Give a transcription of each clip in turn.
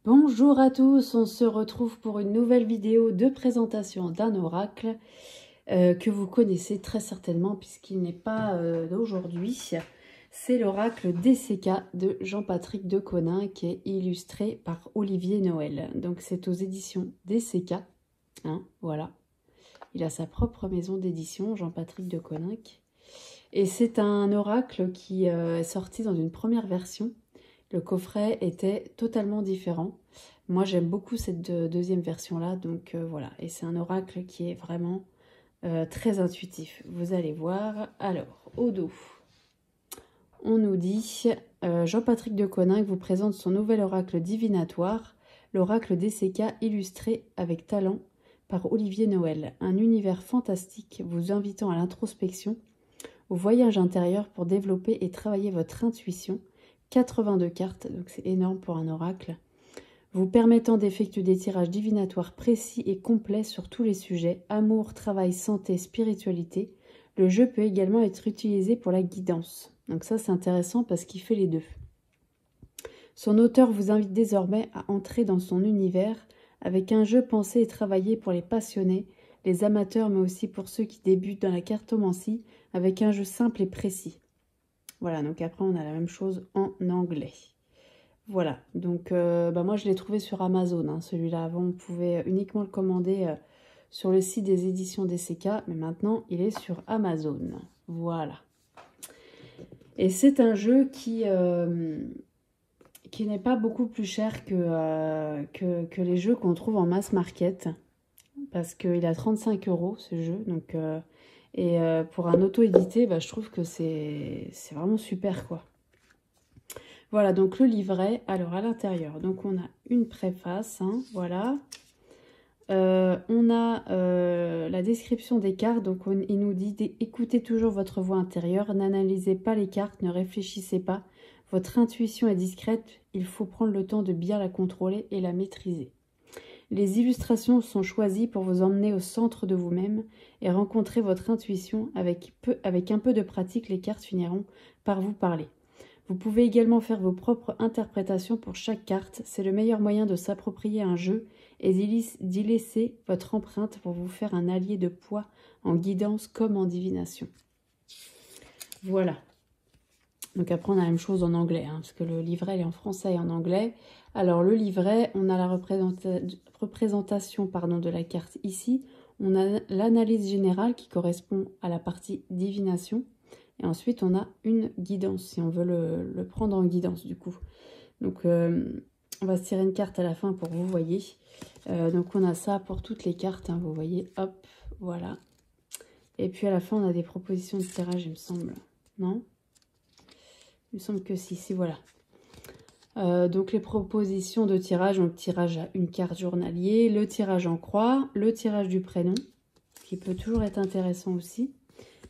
Bonjour à tous, on se retrouve pour une nouvelle vidéo de présentation d'un oracle que vous connaissez très certainement puisqu'il n'est pas d'aujourd'hui. C'est l'oracle DCK de Jean-Patrick Deconinck qui est illustré par Olivier Noël. Donc c'est aux éditions DCK, hein, voilà. Il a sa propre maison d'édition, Jean-Patrick Deconinck. Et c'est un oracle qui est sorti dans une première version. Le coffret était totalement différent. Moi, j'aime beaucoup cette deuxième version-là, donc voilà. Et c'est un oracle qui est vraiment très intuitif. Vous allez voir. Alors, au dos, on nous dit Jean-Patrick Deconinck vous présente son nouvel oracle divinatoire, l'oracle DCK illustré avec talent par Olivier Noël. Un univers fantastique vous invitant à l'introspection, au voyage intérieur pour développer et travailler votre intuition. 82 cartes, donc c'est énorme pour un oracle, vous permettant d'effectuer des tirages divinatoires précis et complets sur tous les sujets, amour, travail, santé, spiritualité. Le jeu peut également être utilisé pour la guidance. Donc ça, c'est intéressant parce qu'il fait les deux. Son auteur vous invite désormais à entrer dans son univers avec un jeu pensé et travaillé pour les passionnés, les amateurs, mais aussi pour ceux qui débutent dans la cartomancie, avec un jeu simple et précis. Voilà, donc après, on a la même chose en anglais. Voilà, donc moi, je l'ai trouvé sur Amazon, hein, celui-là. Avant, on pouvait uniquement le commander sur le site des éditions DCK, mais maintenant, il est sur Amazon. Voilà. Et c'est un jeu qui n'est pas beaucoup plus cher que les jeux qu'on trouve en mass market, parce qu'il a 35 € ce jeu, donc... pour un auto-édité, je trouve que c'est vraiment super, quoi. Voilà, donc le livret. Alors, à l'intérieur, donc on a une préface, hein, voilà. On a la description des cartes. Donc, il nous dit « Écoutez toujours votre voix intérieure, n'analysez pas les cartes, ne réfléchissez pas. Votre intuition est discrète, il faut prendre le temps de bien la contrôler et la maîtriser. » Les illustrations sont choisies pour vous emmener au centre de vous-même et rencontrer votre intuition. Avec un peu de pratique, les cartes finiront par vous parler. Vous pouvez également faire vos propres interprétations pour chaque carte. C'est le meilleur moyen de s'approprier un jeu et d'y laisser votre empreinte pour vous faire un allié de poids en guidance comme en divination. Voilà. Donc après, on a la même chose en anglais, hein, parce que le livret est en français et en anglais. Alors, le livret, on a la représentation de la carte ici. On a l'analyse générale qui correspond à la partie divination. Et ensuite, on a une guidance, si on veut le prendre en guidance, du coup. Donc, on va se tirer une carte à la fin pour vous voyez. Donc, on a ça pour toutes les cartes, hein, vous voyez. Hop, voilà. Et puis, à la fin, on a des propositions de tirage, il me semble. Non ? Il me semble que si, voilà. Donc les propositions de tirage, donc tirage à une carte journalier, le tirage en croix, le tirage du prénom, qui peut toujours être intéressant aussi.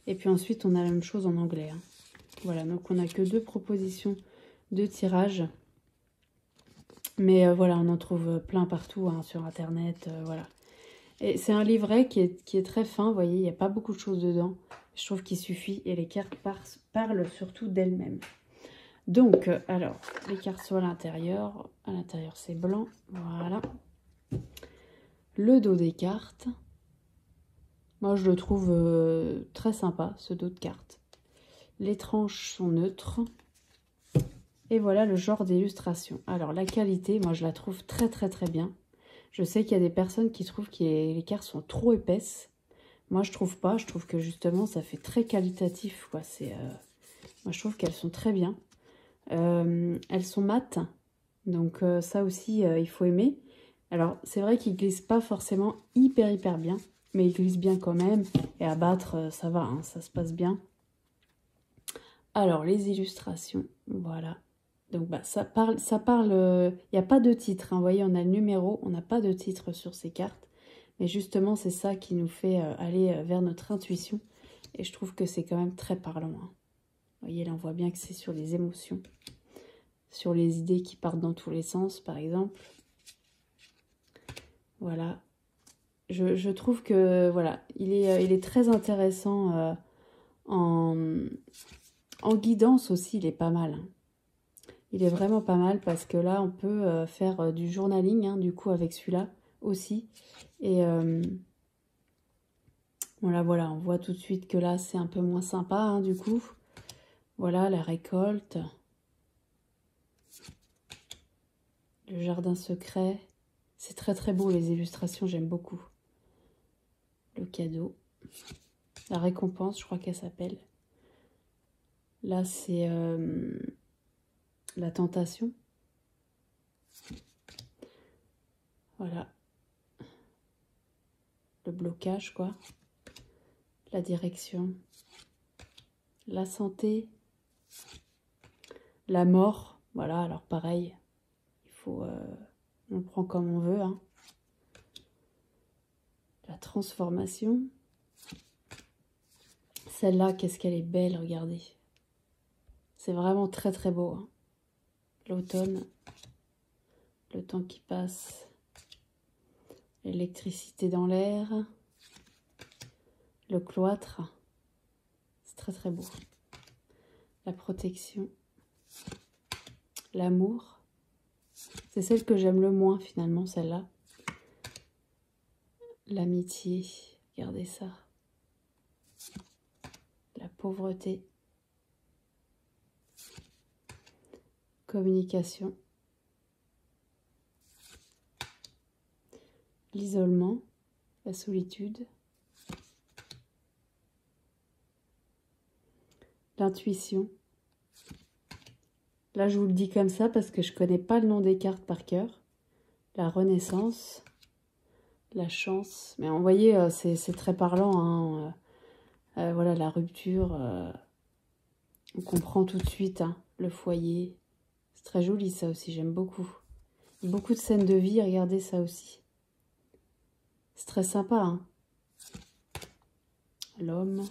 Et puis ensuite, on a la même chose en anglais, hein. Voilà, donc on n'a que 2 propositions de tirage. Mais voilà, on en trouve plein partout, hein, sur Internet, voilà. Et c'est un livret qui est très fin, vous voyez, il n'y a pas beaucoup de choses dedans. Je trouve qu'il suffit et les cartes parlent surtout d'elles-mêmes. Donc, alors, les cartes sont à l'intérieur. À l'intérieur, c'est blanc. Voilà. Le dos des cartes. Moi, je le trouve très sympa, ce dos de cartes. Les tranches sont neutres. Et voilà le genre d'illustration. Alors, la qualité, moi, je la trouve très, très, très bien. Je sais qu'il y a des personnes qui trouvent que les cartes sont trop épaisses. Moi, je trouve pas. Je trouve que, justement, ça fait très qualitatif, quoi. Moi, je trouve qu'elles sont très bien. Elles sont mates, donc ça aussi il faut aimer. Alors c'est vrai qu'ils glissent pas forcément hyper bien, mais ils glissent bien quand même, et à battre ça va, hein, ça se passe bien. Alors les illustrations, voilà, donc ça parle, il n'y a pas de titre, hein. Vous voyez, on a le numéro, on n'a pas de titre sur ces cartes, mais justement c'est ça qui nous fait aller vers notre intuition, et je trouve que c'est quand même très parlant, hein. Vous voyez, là, on voit bien que c'est sur les émotions, sur les idées qui partent dans tous les sens, par exemple. Voilà. Je trouve que, voilà, il est très intéressant en guidance aussi, il est pas mal, hein. Il est vraiment pas mal parce que là, on peut faire du journaling, hein, du coup, avec celui-là aussi. Et voilà, on voit tout de suite que là, c'est un peu moins sympa, hein, du coup. Voilà, la récolte. Le jardin secret. C'est très très beau, les illustrations, j'aime beaucoup. Le cadeau. La récompense, je crois qu'elle s'appelle. Là, c'est la tentation. Voilà. Le blocage, quoi. La direction. La santé. La mort. Voilà, alors pareil. Il faut... on le prend comme on veut, hein. La transformation. Celle-là, qu'est-ce qu'elle est belle, regardez. C'est vraiment très très beau, hein. L'automne. Le temps qui passe. L'électricité dans l'air. Le cloître. C'est très très beau. La protection. L'amour. C'est celle que j'aime le moins finalement, celle-là. L'amitié. Regardez ça. La pauvreté. Communication. L'isolement. La solitude. L'intuition. Là, je vous le dis comme ça parce que je connais pas le nom des cartes par cœur. La renaissance. La chance. Mais vous voyez, c'est très parlant, hein. Voilà, la rupture. On comprend tout de suite, hein, le foyer. C'est très joli, ça aussi, j'aime beaucoup. Beaucoup de scènes de vie, regardez ça aussi. C'est très sympa, hein. L'homme.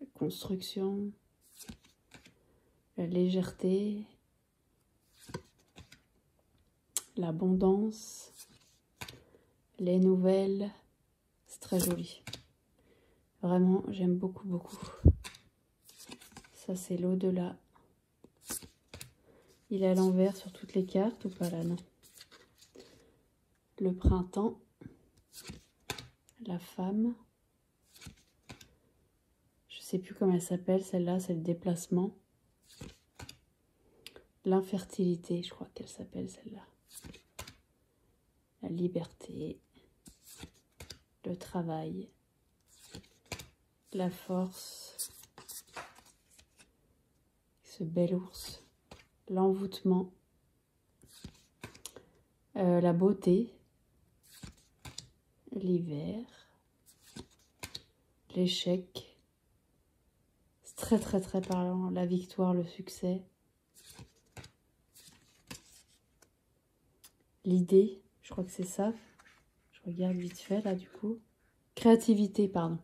La construction. La légèreté. L'abondance. Les nouvelles. C'est très joli. Vraiment, j'aime beaucoup, beaucoup. Ça, c'est l'au-delà. Il est à l'envers sur toutes les cartes ou pas là? Non. Le printemps. La femme. Je sais plus comment elle s'appelle, celle-là, c'est le déplacement. L'infertilité, je crois qu'elle s'appelle celle-là. La liberté. Le travail. La force. Ce bel ours. L'envoûtement. La beauté. L'hiver. L'échec. C'est très très très parlant. La victoire, le succès. L'idée, je crois que c'est ça. Je regarde vite fait là du coup. Créativité, pardon.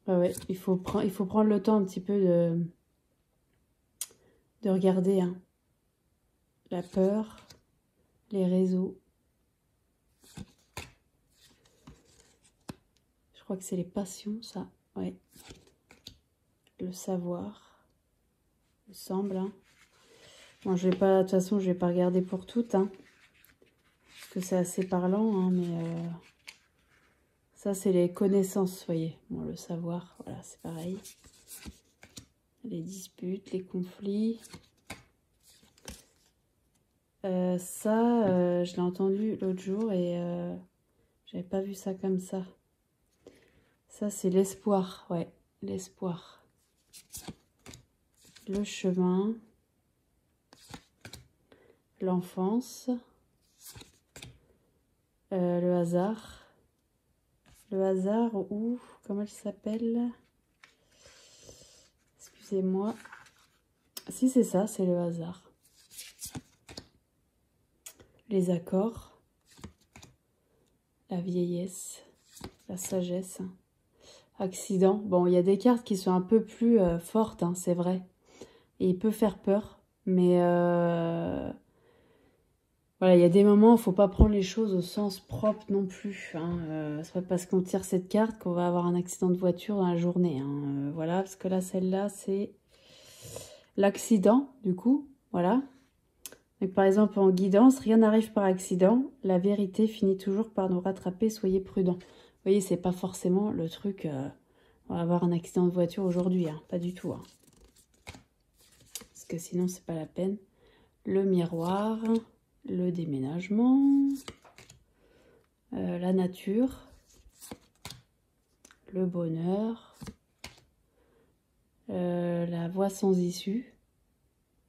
Ouais, il faut prendre le temps un petit peu de regarder, hein. La peur, les réseaux. Je crois que c'est les passions, ça. Ouais. Le savoir. Il me semble, hein. Bon, je vais pas, de toute façon, je vais pas regarder pour toutes, hein. Parce que c'est assez parlant, hein, mais ça, c'est les connaissances, vous voyez. Bon, le savoir, voilà, c'est pareil. Les disputes, les conflits. Ça, je l'ai entendu l'autre jour et j'avais pas vu ça comme ça. Ça, c'est l'espoir, ouais, l'espoir. Le chemin. L'enfance. Le hasard. Le hasard ou, comment elle s'appelle? Excusez-moi. Si, c'est ça, c'est le hasard. Les accords. La vieillesse. La sagesse. Accident. Bon, il y a des cartes qui sont un peu plus fortes, hein, c'est vrai. Et il peut faire peur. Mais voilà, il y a des moments où il ne faut pas prendre les choses au sens propre non plus, hein. C'est pas parce qu'on tire cette carte qu'on va avoir un accident de voiture dans la journée, hein. Voilà, parce que là, celle-là, c'est l'accident, du coup, voilà. Donc, par exemple, en guidance, rien n'arrive par accident. La vérité finit toujours par nous rattraper. Soyez prudents. Vous voyez, c'est pas forcément le truc... on va avoir un accident de voiture aujourd'hui, hein, pas du tout. Hein. Parce que sinon, c'est pas la peine. Le miroir, le déménagement, la nature, le bonheur, la voie sans issue.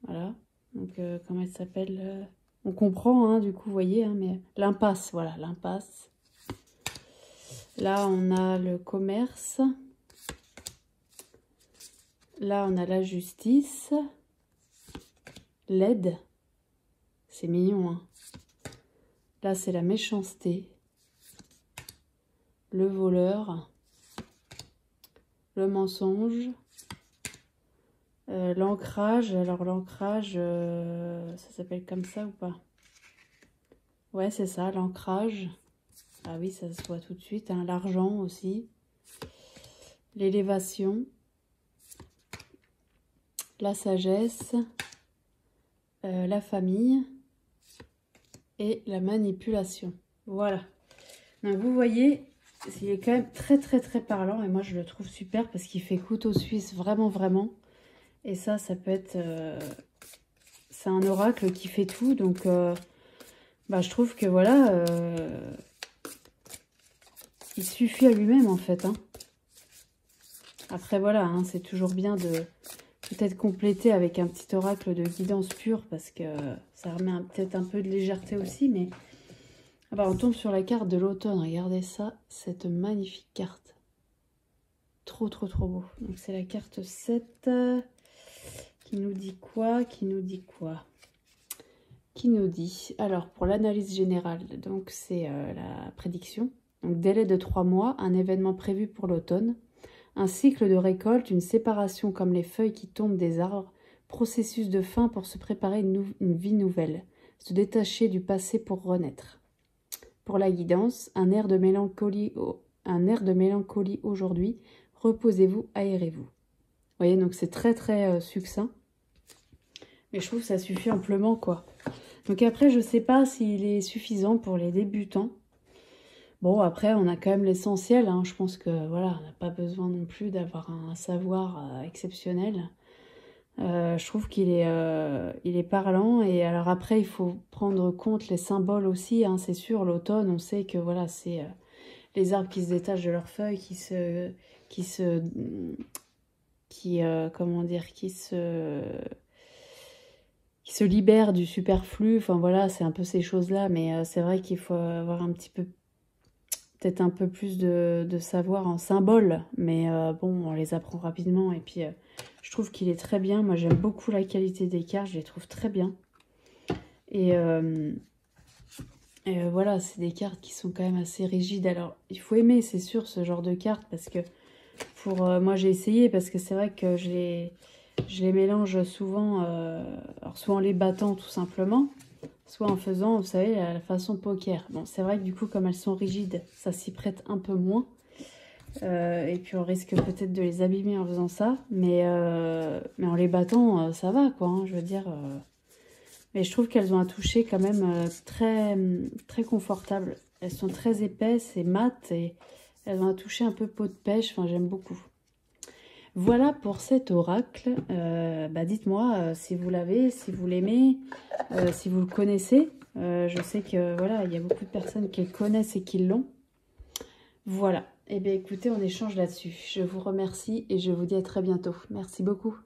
Voilà. Donc, comment elle s'appelle on comprend, hein, du coup, vous voyez, hein, mais l'impasse, voilà, l'impasse. Là, on a le commerce. Là, on a la justice. L'aide. C'est mignon, hein. Là, c'est la méchanceté. Le voleur. Le mensonge. L'ancrage. Alors, l'ancrage, ça s'appelle comme ça ou pas? Ouais, c'est ça, l'ancrage. Ah oui, ça se voit tout de suite. Hein. L'argent aussi. L'élévation. La sagesse. La famille. Et la manipulation. Voilà. Donc, vous voyez, il est quand même très, très, très parlant. Et moi, je le trouve super parce qu'il fait couteau suisse. Vraiment, vraiment. Et ça peut être... c'est un oracle qui fait tout. Donc, bah, je trouve que, voilà... il suffit à lui-même, en fait. Hein. Après, voilà, hein, c'est toujours bien de peut-être compléter avec un petit oracle de guidance pure, parce que ça remet peut-être un peu de légèreté aussi, mais... Ah bah, on tombe sur la carte de l'automne. Regardez ça, cette magnifique carte. Trop, trop, trop beau. Donc, c'est la carte 7. Qui nous dit quoi? Qui nous dit quoi? Qui nous dit... Alors, pour l'analyse générale, donc c'est la prédiction. Donc, délai de 3 mois, un événement prévu pour l'automne. Un cycle de récolte, une séparation comme les feuilles qui tombent des arbres. Processus de fin pour se préparer une vie nouvelle. Se détacher du passé pour renaître. Pour la guidance, un air de mélancolie aujourd'hui. Reposez-vous, aérez-vous. Vous voyez, donc c'est très très succinct. Mais je trouve que ça suffit amplement, quoi. Donc après, je ne sais pas s'il est suffisant pour les débutants. Bon, après, on a quand même l'essentiel. Hein. Je pense que, voilà, on n'a pas besoin non plus d'avoir un savoir exceptionnel. Je trouve qu'il est parlant. Et alors après, il faut prendre compte les symboles aussi. Hein. C'est sûr, l'automne, on sait que, voilà, c'est les arbres qui se détachent de leurs feuilles, comment dire, qui se libèrent du superflu. Enfin, voilà, c'est un peu ces choses-là. Mais c'est vrai qu'il faut avoir un petit peu... peut-être un peu plus de savoir en symboles, mais bon, on les apprend rapidement. Et puis, je trouve qu'il est très bien. Moi, j'aime beaucoup la qualité des cartes, je les trouve très bien. Et voilà, c'est des cartes qui sont quand même assez rigides. Alors, il faut aimer, c'est sûr, ce genre de cartes, parce que pour moi, j'ai essayé, parce que c'est vrai que je les mélange souvent, alors soit en les battant tout simplement, soit en faisant, vous savez, la façon poker. Bon, c'est vrai que du coup, comme elles sont rigides, ça s'y prête un peu moins. Et puis, on risque peut-être de les abîmer en faisant ça. Mais en les battant, ça va, quoi. Hein, je veux dire... Mais je trouve qu'elles ont un toucher quand même très, très confortable. Elles sont très épaisses et mates. Et elles ont un toucher un peu peau de pêche. Enfin, j'aime beaucoup. Voilà pour cet oracle. Bah dites-moi si vous l'avez, si vous l'aimez, si vous le connaissez. Je sais que voilà, il y a beaucoup de personnes qui le connaissent et qui l'ont. Voilà. Eh bien écoutez, on échange là-dessus. Je vous remercie et je vous dis à très bientôt. Merci beaucoup.